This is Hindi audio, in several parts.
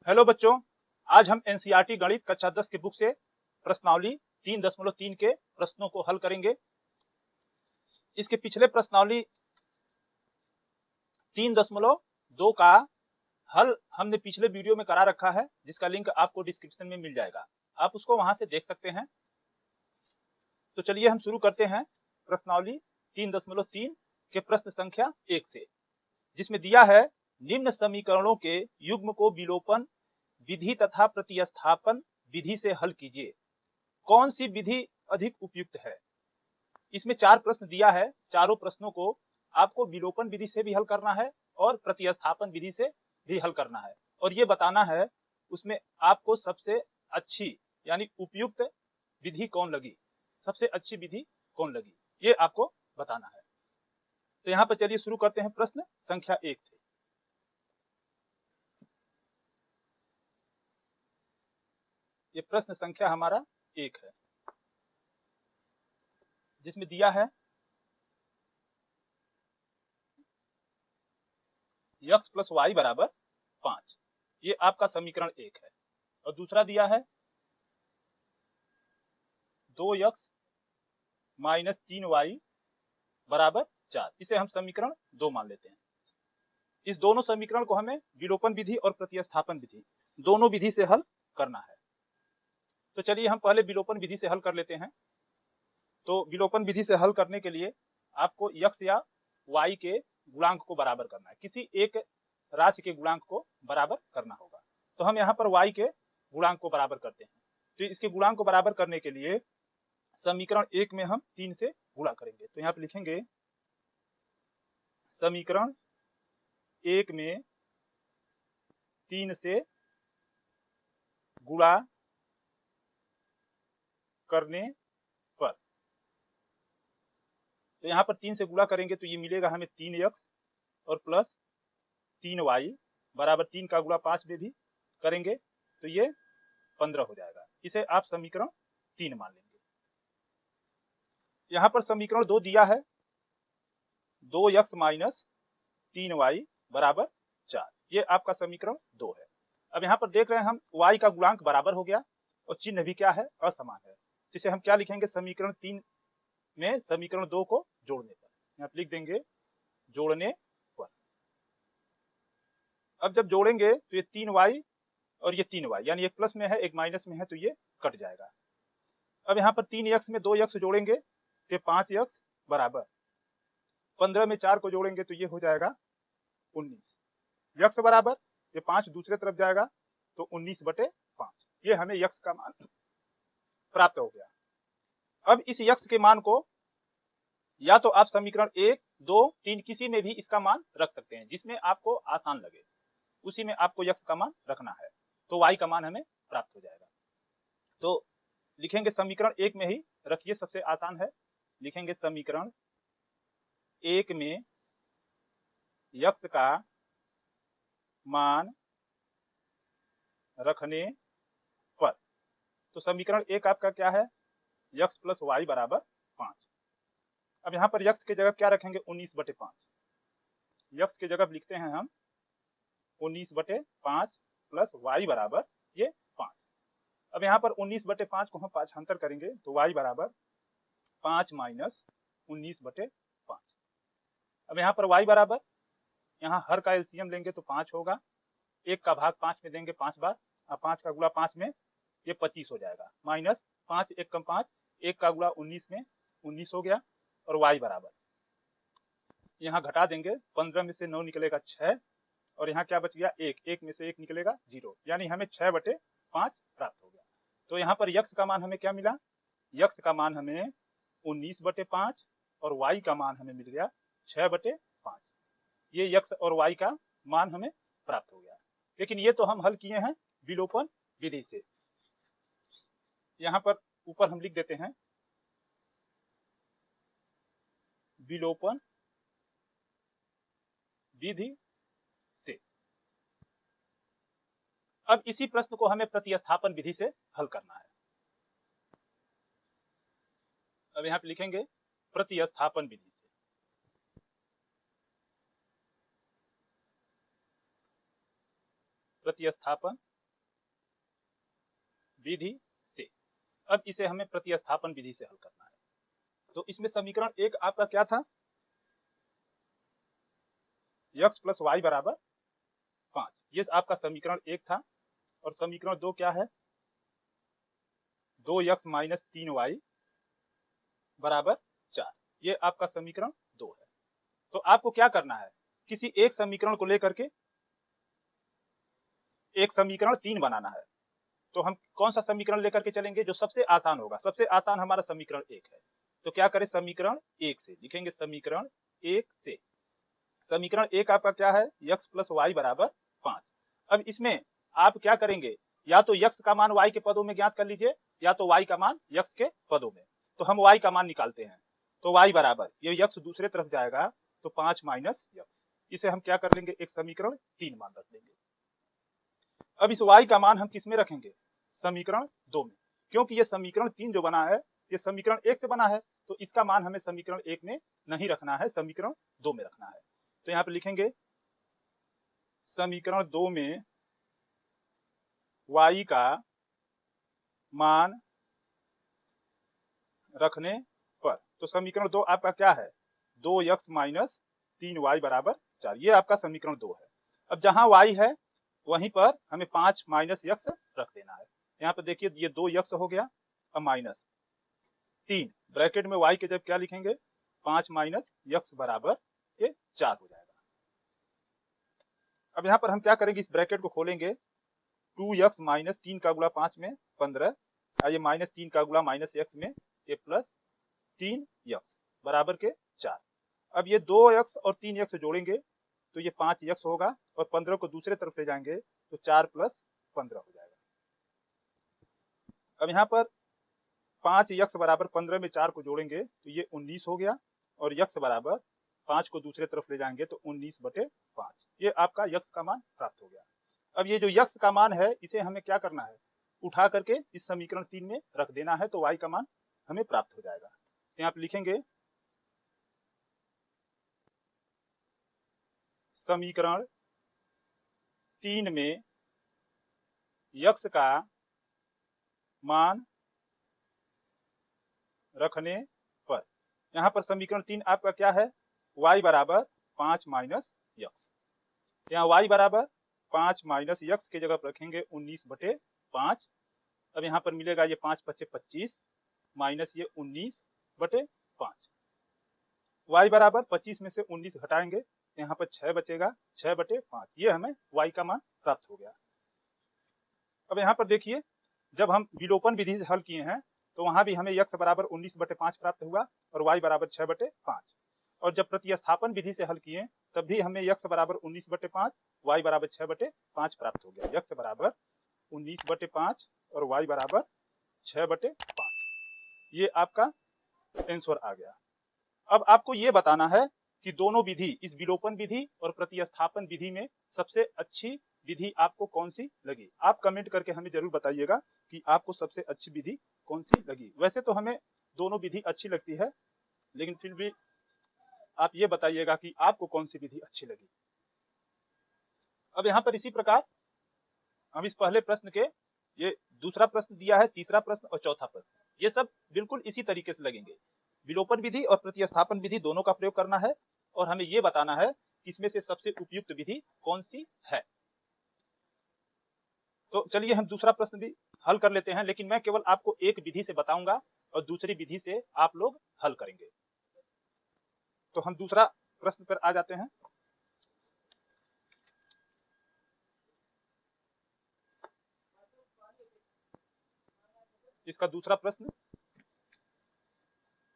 हेलो बच्चों, आज हम एनसीईआरटी गणित कक्षा 10 के बुक से प्रश्नावली 3.3 के प्रश्नों को हल करेंगे। इसके पिछले प्रश्नावली 3.2 का हल हमने पिछले वीडियो में करा रखा है, जिसका लिंक आपको डिस्क्रिप्शन में मिल जाएगा, आप उसको वहां से देख सकते हैं। तो चलिए हम शुरू करते हैं प्रश्नावली 3.3 के प्रश्न संख्या 1 से, जिसमें दिया है निम्न समीकरणों के युग्म को विलोपन विधि तथा प्रतिस्थापन विधि से हल कीजिए। कौन सी विधि अधिक उपयुक्त है? इसमें 4 प्रश्न दिया है। चारों प्रश्नों को आपको विलोपन विधि से भी हल करना है और प्रतिस्थापन विधि से भी हल करना है, और ये बताना है उसमें आपको सबसे अच्छी यानी उपयुक्त विधि कौन लगी, सबसे अच्छी विधि कौन लगी, ये आपको बताना है। तो यहाँ पर चलिए शुरू करते हैं प्रश्न संख्या 1 से। ये प्रश्न संख्या हमारा 1 है, जिसमें दिया है x प्लस वाई बराबर 5, ये आपका समीकरण 1 है। और दूसरा दिया है 2x माइनस 3y बराबर 4, इसे हम समीकरण 2 मान लेते हैं। इस दोनों समीकरण को हमें विलोपन विधि और प्रतिस्थापन विधि दोनों विधि से हल करना है। तो चलिए हम पहले विलोपन विधि से हल कर लेते हैं। तो विलोपन विधि से हल करने के लिए आपको x या y के गुणांक को बराबर करना है, किसी एक राशि के गुणांक को बराबर करना होगा। तो हम यहाँ पर y के गुणांक को बराबर करते हैं। तो इसके गुणांक को बराबर करने के लिए समीकरण 1 में हम 3 से गुणा करेंगे। तो यहाँ पे लिखेंगे समीकरण 1 में 3 से गुणा करने पर, तो यहाँ पर 3 से गुणा करेंगे तो ये मिलेगा हमें 3x और प्लस 3y बराबर 3 का गुणा 5 में भी करेंगे तो ये 15 हो जाएगा। इसे आप समीकरण 3 मान लेंगे। यहाँ पर समीकरण 2 दिया है 2x माइनस 3y बराबर 4, ये आपका समीकरण 2 है। अब यहाँ पर देख रहे हैं हम y का गुणांक बराबर हो गया और चिन्ह भी क्या है, असमान है। जिसे हम क्या लिखेंगे, समीकरण 3 में समीकरण 2 को जोड़ने पर, यहाँ लिख देंगे जोड़ने पर। अब जब जोड़ेंगे तो ये 3y और ये 3y यानी एक प्लस में है एक माइनस में है, तो ये कट जाएगा। अब यहाँ पर 3x में 2x जोड़ेंगे तो 5x बराबर 15 में 4 को जोड़ेंगे तो ये हो जाएगा 19। x बराबर ये 5 दूसरे तरफ जाएगा तो 19/5, ये हमें x का मान प्राप्त हो गया। अब इस x के मान को या तो आप समीकरण 1, 2, 3 किसी में भी इसका मान रख सकते हैं, जिसमें आपको आसान लगे उसी में आपको x का मान रखना है, तो y का मान हमें प्राप्त हो जाएगा। तो लिखेंगे समीकरण 1 में ही रखिए, सबसे आसान है। लिखेंगे समीकरण 1 में x का मान रखने पर, तो समीकरण 1 आपका क्या है, x प्लस वाई बराबर 5। अब यहाँ पर x के जगह क्या रखेंगे, 19/5। x के जगह लिखते हैं हम 19/5 प्लस y बराबर ये 5। अब यहाँ पर 19/5 को हम पांचांतर करेंगे तो y बराबर 5 माइनस 19/5। अब यहाँ पर y बराबर, यहाँ हर का एलसीएम लेंगे तो 5 होगा, 1 का भाग 5 में देंगे 5 बार, अब 5 का गुणा 5 में ये 25 हो जाएगा, माइनस 5 1 कम 5, 1 का गुणा 19 में 19 हो गया। और y बराबर यहाँ घटा देंगे, 15 में से 9 निकलेगा 6, और यहाँ क्या बच गया 1, 1 में से 1 निकलेगा 0, यानी हमें 6/5 प्राप्त हो गया। तो यहाँ पर x का मान हमें क्या मिला, x का मान हमें 19/5 और y का मान हमें मिल गया 6/5। ये x और y का मान हमें प्राप्त हो गया। लेकिन ये तो हम हल किए हैं विलोपन विधि से। यहाँ पर ऊपर हम लिख देते हैं विलोपन विधि से। अब इसी प्रश्न को हमें प्रतिस्थापन विधि से हल करना है। अब यहाँ पे लिखेंगे प्रतिस्थापन विधि से। प्रतिस्थापन विधि से। अब इसे हमें प्रतिस्थापन विधि से हल करना है। तो इसमें समीकरण एक आपका क्या था, x प्लस वाई बराबर 5, ये आपका समीकरण एक था। और समीकरण दो क्या है, 2x माइनस 3y बराबर 4, ये आपका समीकरण दो है। तो आपको क्या करना है, किसी एक समीकरण को लेकर के एक समीकरण 3 बनाना है। तो हम कौन सा समीकरण लेकर के चलेंगे, जो सबसे आसान होगा। सबसे आसान हमारा समीकरण एक है। तो क्या करें, समीकरण एक से लिखेंगे, समीकरण एक से। समीकरण एक आपका क्या है, x प्लस वाई बराबर 5। अब इसमें आप क्या करेंगे, या तो x का मान y के पदों में ज्ञात कर लीजिए, या तो y का मान x के पदों में। तो हम y का मान निकालते हैं। तो y बराबर, ये x दूसरे तरफ जाएगा तो 5 माइनस x, इसे हम क्या कर लेंगे, एक समीकरण 3 मान रख लेंगे। अब इस y का मान हम किस में रखेंगे, समीकरण 2 में, क्योंकि ये समीकरण 3 जो बना है ये समीकरण 1 से बना है। तो इसका मान हमें समीकरण 1 में नहीं रखना है, समीकरण 2 में रखना है। तो यहाँ पे लिखेंगे समीकरण 2 में y का मान रखने पर, तो समीकरण 2 आपका क्या है, 2x माइनस 3y बराबर 4, ये आपका समीकरण 2 है। अब जहां y है वहीं पर हमें 5 माइनस x रख देना है। यहाँ पे देखिए ये 2x हो गया, अब माइनस 3 ब्रैकेट में y के जब क्या लिखेंगे, 5 माइनस x बराबर ये 4 हो जाएगा। अब यहाँ पर हम क्या करेंगे, इस ब्रैकेट को खोलेंगे, 2x माइनस 3 का गुणा 5 में 15, ये माइनस 3 का गुणा माइनस x में ये प्लस 3x बराबर के 4। अब ये 2x और 3x जोड़ेंगे तो ये 5x होगा, और 15 को दूसरे तरफ ले जाएंगे तो 4 प्लस 15 हो जाएगा। अब यहाँ पर 5x बराबर 15 में 4 को जोड़ेंगे तो ये 19 हो गया, और x बराबर 5 को दूसरे तरफ ले जाएंगे तो 19/5, ये आपका x का मान प्राप्त हो गया। अब ये जो x का मान है इसे हमें क्या करना है, उठा करके इस समीकरण 3 में रख देना है, तो y का मान हमें प्राप्त हो जाएगा। तो यहाँ पे लिखेंगे समीकरण 3 में x का मान रखने पर, यहाँ पर समीकरण 3 आपका क्या है, y बराबर 5 माइनस x, यहाँ y बराबर 5 माइनस x की जगह पर रखेंगे 19/5। अब यहाँ पर मिलेगा ये 5 × 25 माइनस ये 19/5, y बराबर 25 में से 19 घटाएंगे तो यहाँ पर 6 बचेगा, 6/5, ये हमें y का मान प्राप्त हो गया। अब यहाँ पर देखिए, जब हम विलोपन विधि से हल किए हैं तो वहां भी हमें x बराबर 19/5 प्राप्त हुआ और y बराबर 6/5, और जब प्रतिस्थापन विधि से हल किए तब भी हमें x बराबर 19/5, y बराबर 6/5 प्राप्त हो गया। x बराबर 19/5 और y बराबर 6/5, ये आपका आंसर आ गया। अब आपको ये बताना है कि दोनों विधि, इस विलोपन विधि और प्रतिस्थापन विधि में सबसे अच्छी विधि आपको कौन सी लगी। आप कमेंट करके हमें जरूर बताइएगा कि आपको सबसे अच्छी विधि कौन सी लगी। वैसे तो हमें दोनों विधि अच्छी लगती है, लेकिन फिर भी आप ये बताइएगा कि आपको कौन सी विधि अच्छी लगी। अब यहाँ पर इसी प्रकार हम इस पहले प्रश्न के, ये दूसरा प्रश्न दिया है, तीसरा प्रश्न और चौथा प्रश्न, ये सब बिल्कुल इसी तरीके से लगेंगे। विलोपन विधि और प्रतिस्थापन विधि दोनों का प्रयोग करना है, और हमें ये बताना है कि इसमें से सबसे उपयुक्त विधि कौन सी है। तो चलिए हम दूसरा प्रश्न भी हल कर लेते हैं, लेकिन मैं केवल आपको एक विधि से बताऊंगा और दूसरी विधि से आप लोग हल करेंगे। तो हम दूसरा प्रश्न पर आ जाते हैं। इसका दूसरा प्रश्न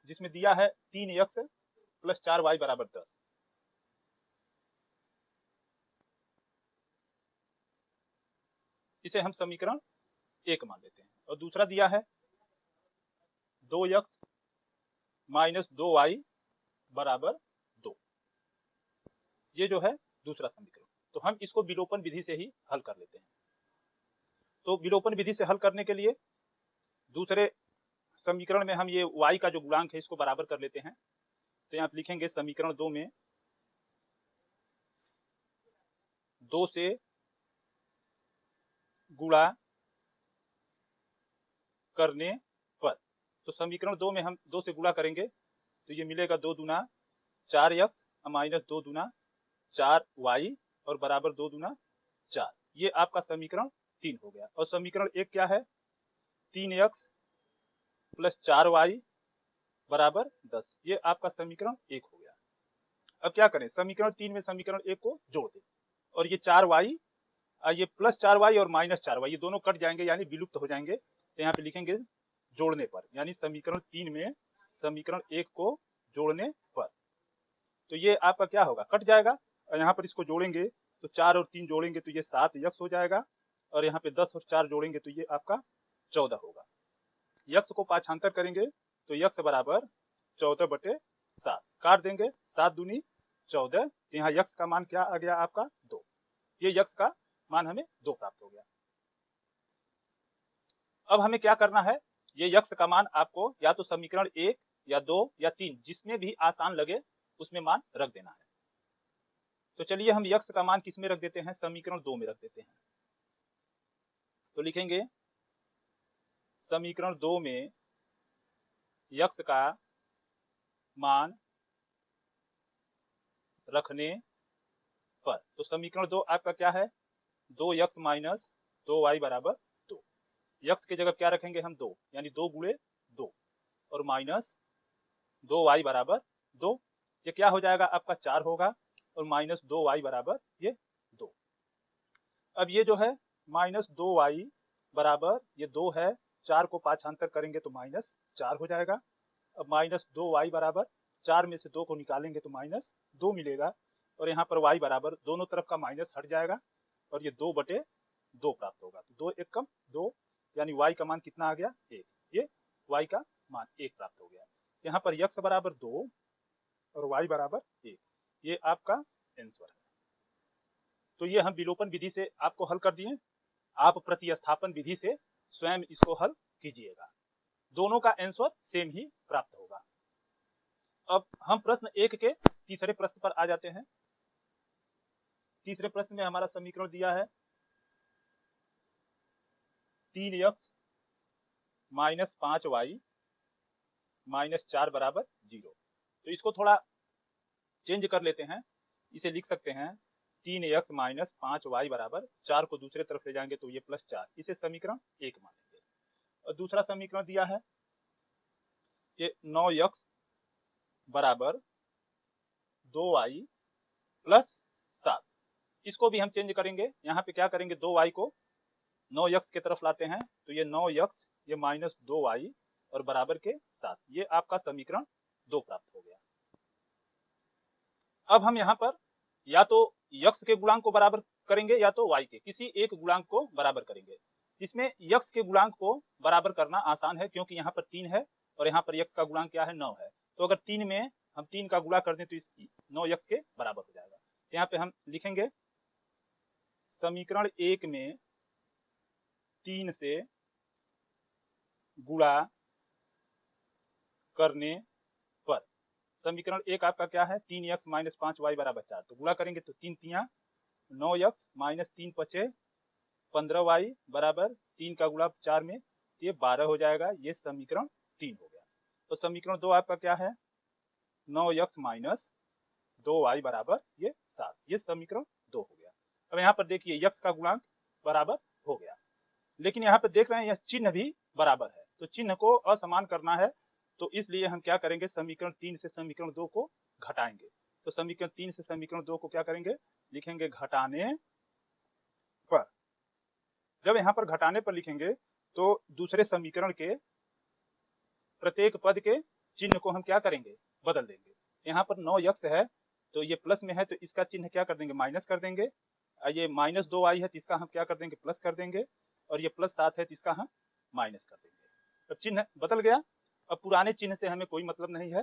जिसमें दिया है 3x प्लस 4y बराबर 10, इसे हम समीकरण 1 मान लेते हैं, और दूसरा दिया है 2x माइनस 2y बराबर 2, ये जो है दूसरा समीकरण। तो हम इसको विलोपन विधि से ही हल कर लेते हैं। तो विलोपन विधि से हल करने के लिए दूसरे समीकरण में हम ये y का जो गुणांक है इसको बराबर कर लेते हैं। तो यहाँ लिखेंगे समीकरण 2 में 2 से गुणा करने पर। तो समीकरण 2 में हम 2 से गुणा करेंगे तो ये मिलेगा 2 दूना 4x माइनस 2 दूना 4y और बराबर 2 दूना 4। ये आपका समीकरण 3 हो गया। और समीकरण 1 क्या है? 3x प्लस 4y बराबर 10। ये आपका समीकरण 1 हो गया। अब क्या करें? समीकरण 3 में समीकरण 1 को जोड़ दें और ये 4y, ये प्लस 4y और माइनस 4y ये दोनों कट जाएंगे यानी विलुप्त हो जाएंगे। तो यहाँ पे लिखेंगे जोड़ने पर, यानी समीकरण 3 में समीकरण 1 को जोड़ने पर। तो ये आपका क्या होगा? कट जाएगा। और यहाँ पर इसको जोड़ेंगे तो 4 और 3 जोड़ेंगे तो ये 7x हो जाएगा और यहाँ पे 10 और 4 जोड़ेंगे तो ये आपका 14 होगा। यक्स को पाछांतर करेंगे तो यक्स बराबर 14/7 काट देंगे, 7 दूनी 14। यहाँ यक्स का मान क्या आ गया आपका? 2। ये यक्स का मान हमें 2 प्राप्त हो गया। अब हमें क्या करना है? ये यक्स का मान आपको या तो समीकरण 1 या 2 या 3 जिसमें भी आसान लगे उसमें मान रख देना है। तो चलिए हम यक्स का मान किस में रख देते हैं? समीकरण 2 में रख देते हैं। तो लिखेंगे समीकरण 2 में यक्स का मान रखने पर। तो समीकरण 2 आपका क्या है? 2x माइनस 2y बराबर 2। यक्स की जगह क्या रखेंगे हम? 2, यानी 2 गुणे 2 और माइनस 2y बराबर 2। ये क्या हो जाएगा आपका? 4 होगा और माइनस 2y बराबर ये 2। अब ये जो है माइनस 2y बराबर ये 2 है, 4 को पाछांतर करेंगे तो माइनस 4 हो जाएगा। अब माइनस 2y बराबर 4 में से 2 को निकालेंगे तो माइनस 2 मिलेगा और यहाँ पर y बराबर दोनों तरफ का माइनस हट जाएगा और ये 2/2 प्राप्त होगा। तो 2 1 कम 2 यानी y का मान कितना आ गया? 1। ये y का मान 1 प्राप्त हो गया। यहाँ पर x बराबर 2 और y बराबर 1। ये आपका आंसर है। तो ये हम विलोपन विधि से आपको हल कर दिए। आप प्रतिस्थापन विधि से स्वयं इसको हल कीजिएगा, दोनों का आंसर सेम ही प्राप्त होगा। अब हम प्रश्न 1 के तीसरे प्रश्न पर आ जाते हैं। तीसरे प्रश्न में हमारा समीकरण दिया है 3x माइनस 5y माइनस 4 बराबर 0। तो इसको थोड़ा चेंज कर लेते हैं। इसे लिख सकते हैं 3x माइनस 5y बराबर 4 को दूसरे तरफ ले जाएंगे तो ये प्लस 4। इसे समीकरण 1 मानेंगे। और दूसरा समीकरण दिया है ये 9x बराबर 2y प्लस 7। इसको भी हम चेंज करेंगे। यहाँ पे क्या करेंगे? 2y को 9x के तरफ लाते हैं तो ये 9x ये माइनस 2y और बराबर के 7। ये आपका समीकरण 2 प्राप्त हो गया। अब हम यहाँ पर या तो x के गुणांक को बराबर करेंगे या तो y के किसी एक गुणांक को बराबर करेंगे। इसमें x के गुणांक को बराबर करना आसान है क्योंकि यहाँ पर 3 है और यहाँ पर x का गुणांक क्या है? 9 है। तो अगर 3 में हम 3 का गुणा कर दें तो 9x के बराबर हो जाएगा। यहाँ पे हम लिखेंगे समीकरण 1 में 3 से गुणा करने पर। समीकरण 1 आपका क्या है? 3x माइनस 5y बराबर 4। तो गुणा करेंगे तो 3 तियां 9x माइनस 3 पचे 15y बराबर 3 का गुणा 4 में ये 12 हो जाएगा। ये समीकरण 3 हो गया। तो समीकरण 2 आपका क्या है? 9x माइनस 2y बराबर ये 7। ये समीकरण 2 हो गया। अब यहाँ पर देखिए x का गुणांक बराबर हो गया, लेकिन यहाँ पर देख रहे हैं यह चिन्ह भी बराबर है। तो चिन्ह को असमान करना है तो इसलिए हम क्या करेंगे? समीकरण 3 से समीकरण 2 को घटाएंगे। तो समीकरण 3 से समीकरण 2 को क्या करेंगे? लिखेंगे घटाने पर। जब यहाँ पर घटाने पर लिखेंगे तो दूसरे समीकरण के प्रत्येक पद के चिन्ह को हम क्या करेंगे? बदल देंगे। यहाँ पर 9x है तो ये प्लस में है तो इसका चिन्ह क्या कर देंगे? माइनस कर देंगे। ये माइनस 2y है तो इसका हम क्या कर देंगे? प्लस कर देंगे। और ये प्लस 7 है तो इसका हम माइनस कर देंगे। अब चिन्ह बदल गया। अब पुराने चिन्ह से हमें कोई मतलब नहीं है,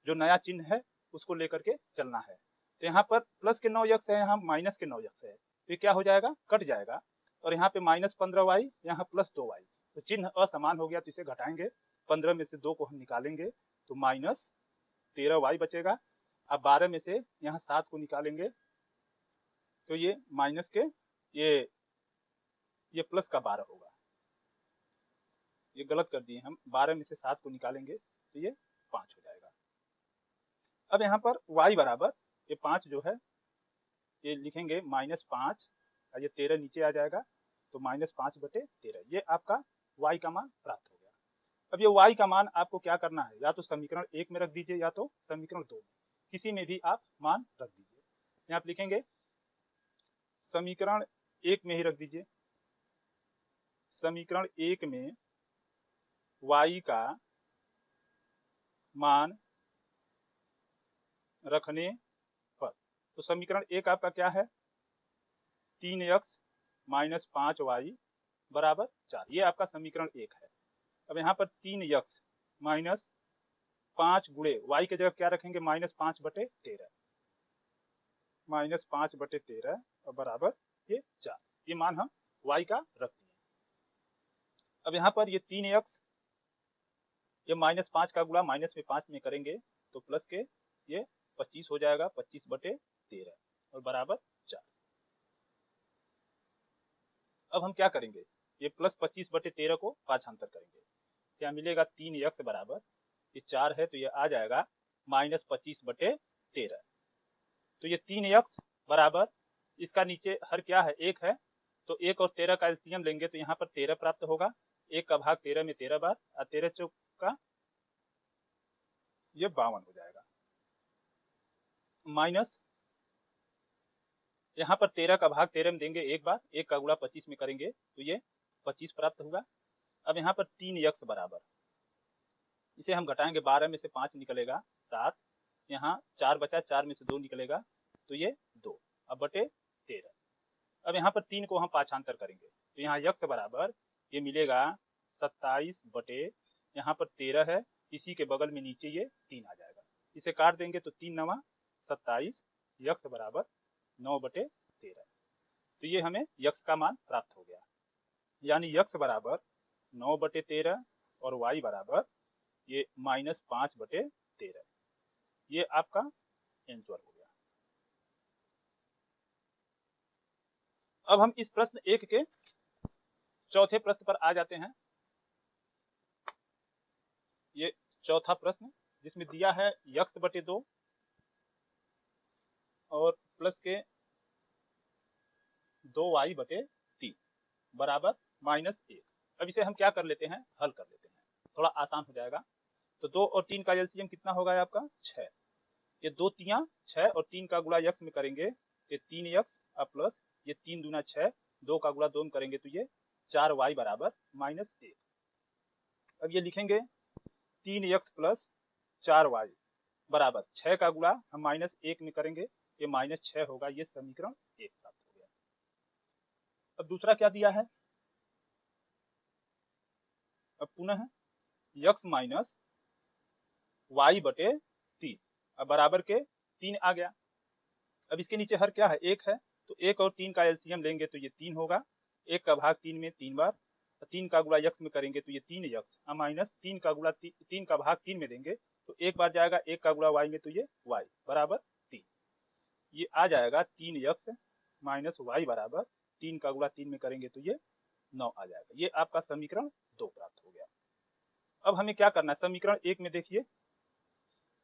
जो नया चिन्ह है उसको लेकर के चलना है। तो यहाँ पर प्लस के 9x है, यहाँ माइनस के 9x है तो ये क्या हो जाएगा? कट जाएगा। और यहाँ पे माइनस 15y यहाँ प्लस 2y। तो चिन्ह असमान हो गया तो इसे घटाएंगे। 15 में से 2 को हम निकालेंगे तो माइनस 13y बचेगा। अब 12 में से यहाँ 7 को निकालेंगे तो ये माइनस के ये प्लस का 12 होगा। ये गलत कर दिए हम, 12 में से 7 को निकालेंगे तो ये 5 हो जाएगा। अब यहाँ पर y बराबर ये 5 जो है ये लिखेंगे -5, ये 13 नीचे आ जाएगा तो -5/13, ये आपका y का मान प्राप्त हो गया। अब ये y का मान आपको क्या करना है, या तो समीकरण 1 में रख दीजिए या तो समीकरण 2 में, किसी में भी आप मान रख दीजिए। यहाँ आप लिखेंगे समीकरण 1 में ही रख दीजिए, समीकरण 1 में y का मान रखने पर, तो समीकरण 1 आपका क्या है, 3x - 5y बराबर 4, ये आपका समीकरण 1 है। अब यहाँ पर 3x - 5 गुणे y की जगह क्या रखेंगे, -5/13, -5/13 और बराबर ये 4, ये मान हम y का रख दिए। अब यहाँ पर ये 3x ये -5 का गुणा माइनस में 5 में करेंगे तो प्लस के ये 25 हो जाएगा, 25/13 और बराबर 4। अब हम क्या करेंगे, ये प्लस 25/13 को पाँचांतर करेंगे, क्या मिलेगा, 3x बराबर ये 4 है तो ये आ जाएगा -25/13। तो ये 3x बराबर इसका नीचे हर क्या है, 1 है, तो 1 और 13 का एलसीएम लेंगे तो यहाँ पर 13 प्राप्त होगा, 1 का भाग 13 में 13 बार, और 13 चौका ये 52 हो जाएगा, माइनस यहाँ पर 13 का भाग 13 में देंगे एक बार, 1 का गुणा 25 में करेंगे तो ये 25 प्राप्त होगा। अब यहाँ पर 3x बराबर, इसे हम घटाएंगे, 12 में से 5 निकलेगा 7, यहाँ 4 बचा, 4 में से 2 निकलेगा तो ये 2, अब बटे 13। अब यहाँ पर 3 को हम पाँचांतर करेंगे तो यहाँ x बराबर ये मिलेगा 27 बटे यहाँ पर 13 है, इसी के बगल में नीचे ये 3 आ जाएगा, इसे काट देंगे तो 3 9 27, x बराबर 9/13, तो ये हमें x का मान प्राप्त हो गया, यानी x बराबर 9/13 और y बराबर ये -5/13, ये आपका आंसर हो गया। अब हम इस प्रश्न 1 के चौथे प्रश्न पर आ जाते हैं। ये चौथा प्रश्न जिसमें दिया है x/2 और प्लस के 2y/3 बराबर -1। अब इसे हम क्या कर लेते हैं, हल कर लेते हैं, थोड़ा आसान हो जाएगा। तो 2 और 3 का एलसीएम कितना होगा आपका 6, ये 2 3 6 और 3 का गुणा x में करेंगे ये 3x और प्लस ये 3 दूना 6, 2 का गुणा 2 में करेंगे तो ये 4y बराबर -1। अब ये लिखेंगे 3x प्लस 4y बराबर 6 का गुणा हम -1 में करेंगे, ये -6 होगा, ये समीकरण 1 प्राप्त हो गया। अब दूसरा क्या दिया है, अब पुनः x माइनस y/3 अब बराबर के 3 आ गया। अब इसके नीचे हर क्या है, 1 है, तो 1 और 3 का एलसीएम लेंगे तो ये 3 होगा, 1 का भाग 3 में 3 बार, 3 का गुणा x में करेंगे तो ये 3x माइनस 3 का गुणा 3 का भाग 3 में देंगे तो एक बार जाएगा, 1 का गुणा y में तो ये y बराबर 3, ये आ जाएगा 3x माइनस y बराबर 3 का गुणा 3 में करेंगे तो ये 9 आ जाएगा, ये आपका समीकरण 2 प्राप्त हो गया। अब हमें क्या करना है, समीकरण 1 में देखिए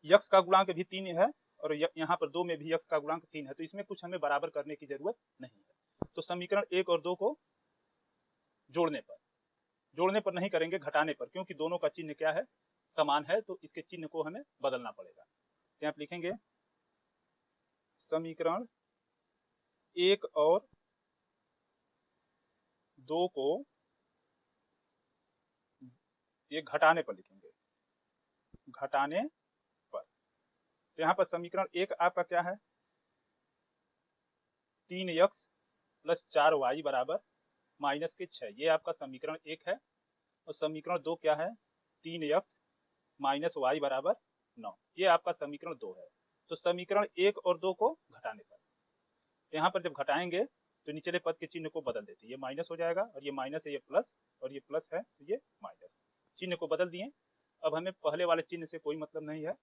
x का गुणांक भी 3 है और यहाँ पर 2 में भी x का गुणांक 3 है, तो इसमें कुछ हमें बराबर करने की जरूरत नहीं है। तो समीकरण 1 और 2 को जोड़ने पर नहीं करेंगे, घटाने पर, क्योंकि दोनों का चिन्ह क्या है, समान है, तो इसके चिन्ह को हमें बदलना पड़ेगा। तो आप लिखेंगे समीकरण 1 और 2 को ये घटाने पर लिखेंगे, घटाने पर। तो यहाँ पर समीकरण 1 आपका क्या है, 3x प्लस 4y बराबर -6, ये आपका समीकरण 1 है। और समीकरण 2 क्या है, 3x माइनस y बराबर 9, ये आपका समीकरण 2 है। तो समीकरण 1 और 2 को घटाने पर, यहाँ पर जब घटाएंगे तो निचले पद के चिन्ह को बदल देते, ये माइनस हो जाएगा और ये माइनस है, ये प्लस और ये प्लस है तो ये माइनस, चिन्ह को बदल दिए। अब हमें पहले वाले चिन्ह से कोई मतलब नहीं है,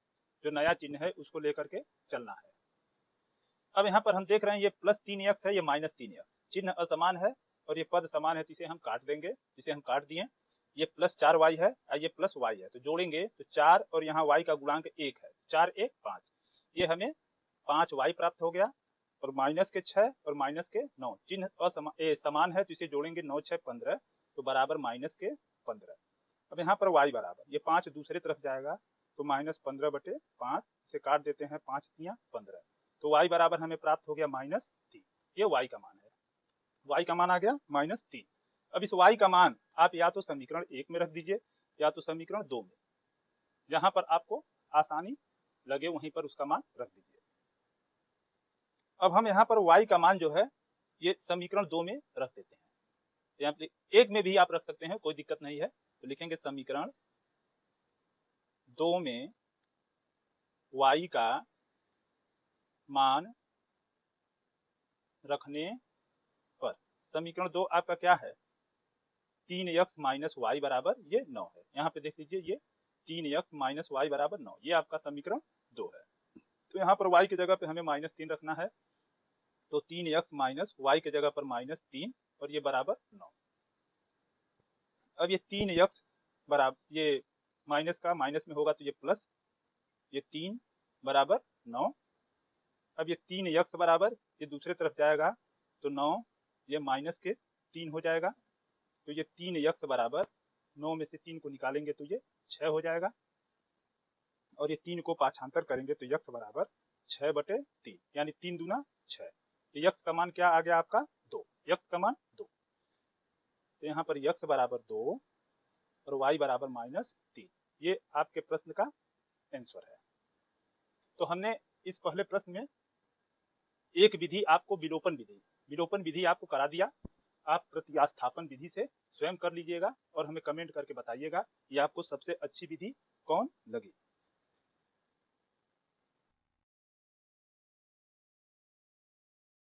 जो नया चिन्ह है उसको लेकर के चलना है। अब यहाँ पर हम देख रहे हैं ये प्लस 3x है, ये -3x, चिन्ह असमान है और ये पद समान है, तो इसे हम काट देंगे, जिसे हम काट दिए। ये +4y है और ये +y है, तो जोड़ेंगे तो 4 और यहाँ y का गुणांक 1 है, 4 1 5, ये हमें 5y प्राप्त हो गया और माइनस के 6 और माइनस के 9, चिन्ह समान है तो इसे जोड़ेंगे 9 6 15 तो बराबर माइनस के 15। अब यहाँ पर y बराबर ये 5 दूसरे तरफ जाएगा तो -15/5, इसे काट देते हैं, 5 तियां 15, तो y बराबर हमें प्राप्त हो गया -3। ये y का मान है, y का मान आ गया -3। अब इस y का मान आप या तो समीकरण 1 में रख दीजिए या तो समीकरण 2 में, जहां पर आपको आसानी लगे वहीं पर उसका मान रख दीजिए। अब हम यहाँ पर y का मान जो है ये समीकरण 2 में रख देते हैं, यहाँ पे 1 में भी आप रख सकते हैं, कोई दिक्कत नहीं है। तो लिखेंगे समीकरण 2 में y का मान रखने पर, समीकरण 2 आपका क्या है, 3x माइनस वाई बराबर ये 9 है। यहाँ पे देख लीजिए ये 3x माइनस वाई बराबर 9, ये आपका समीकरण 2 है। तो यहाँ पर y की जगह पे हमें -3 रखना है, तो 3x माइनस वाई की जगह पर -3 और ये बराबर 9। अब ये 3x बराबर ये माइनस का माइनस में होगा तो ये प्लस, ये 3 बराबर 9। अब ये 3x बराबर ये दूसरे तरफ जाएगा तो 9 ये माइनस के 3 हो जाएगा, तो ये 3x बराबर 9 में से 3 को निकालेंगे तो ये 6 हो जाएगा और ये 3 को पाछांतर करेंगे तो x बराबर 6/3 यानी 3 दूना 6। तो x का मान क्या आ गया आपका 2, x का मान 2। तो यहाँ पर x बराबर 2 और y बराबर -3, ये आपके प्रश्न का आंसर है। तो हमने इस पहले प्रश्न में एक विधि आपको विलोपन विधि आपको करा दिया, आप प्रतिस्थापन विधि से स्वयं कर लीजिएगा और हमें कमेंट करके बताइएगा कि आपको सबसे अच्छी विधि कौन